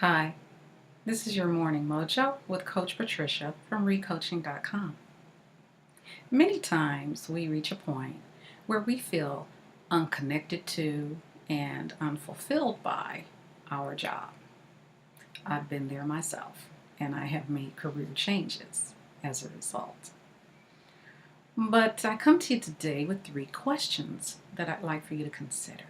Hi, this is your Morning Mojo with Coach Patricia from recoaching.com. Many times we reach a point where we feel unconnected to and unfulfilled by our job. I've been there myself, and I have made career changes as a result. But I come to you today with 3 questions that I'd like for you to consider.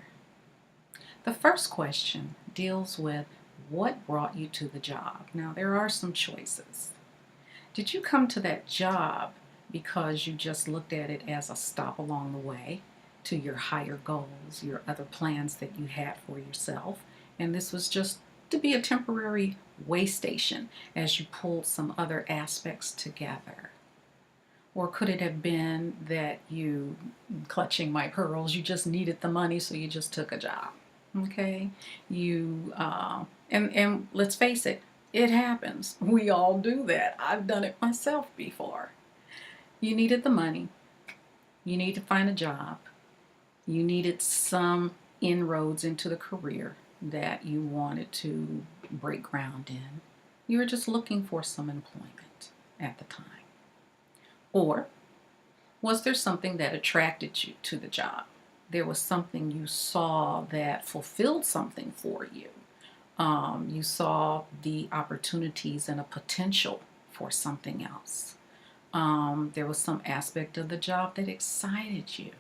The first question deals with what brought you to the job. Now, there are some choices. Did you come to that job because you just looked at it as a stop along the way to your higher goals, your other plans that you had for yourself, and this was just to be a temporary way station as you pulled some other aspects together? Or could it have been that you, clutching my pearls, you just needed the money, so you just took a job? Okay, and let's face it, it happens. We all do that. I've done it myself before. You needed the money. You need to find a job. You needed some inroads into the career that you wanted to break ground in. You were just looking for some employment at the time. Or was there something that attracted you to the job? There was something you saw that fulfilled something for you. You saw the opportunities and a potential for something else. There was some aspect of the job that excited you.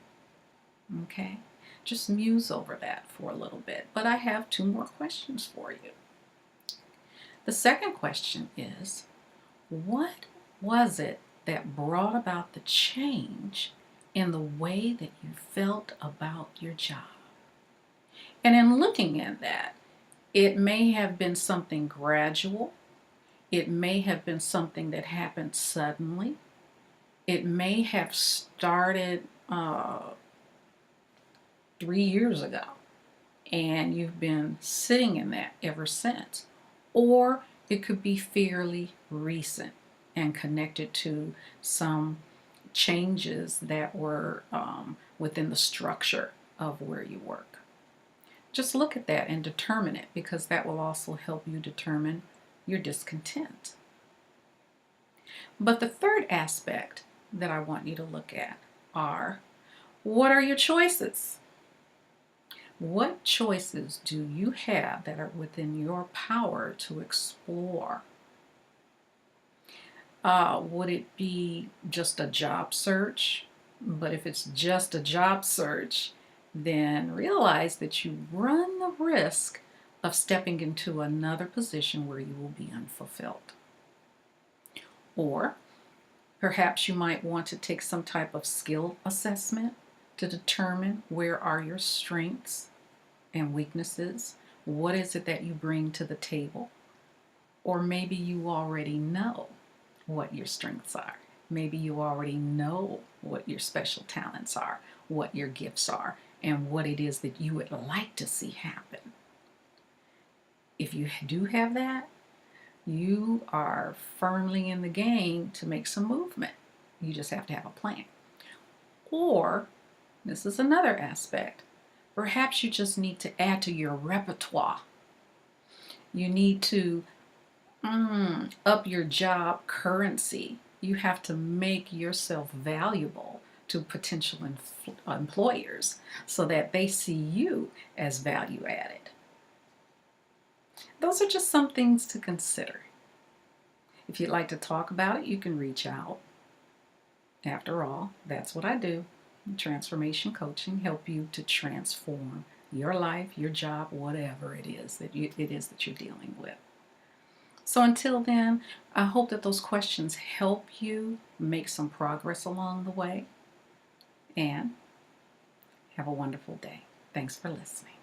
Okay? Just muse over that for a little bit. But I have 2 more questions for you. The second question is, what was it that brought about the change in the way that you felt about your job? And in looking at that, it may have been something gradual. It may have been something that happened suddenly. It may have started 3 years ago, and you've been sitting in that ever since. Or it could be fairly recent and connected to some changes that were within the structure of where you work. Just look at that and determine it, because that will also help you determine your discontent. But the third aspect that I want you to look at are, what are your choices? What choices do you have that are within your power to explore? Would it be just a job search? But if it's just a job search, then realize that you run the risk of stepping into another position where you will be unfulfilled. Or perhaps you might want to take some type of skill assessment to determine where are your strengths and weaknesses. What is it that you bring to the table? Or maybe you already know what your strengths are. Maybe you already know what your special talents are, what your gifts are, and what it is that you would like to see happen. If you do have that, you are firmly in the game to make some movement. You just have to have a plan. Or, this is another aspect, perhaps you just need to add to your repertoire. You need to up your job currency. You have to make yourself valuable to potential employers so that they see you as value added. Those are just some things to consider. If you'd like to talk about it, you can reach out. After all, that's what I do. Transformation coaching, help you to transform your life, your job, whatever it is that you're dealing with. So until then, I hope that those questions help you make some progress along the way. And have a wonderful day. Thanks for listening.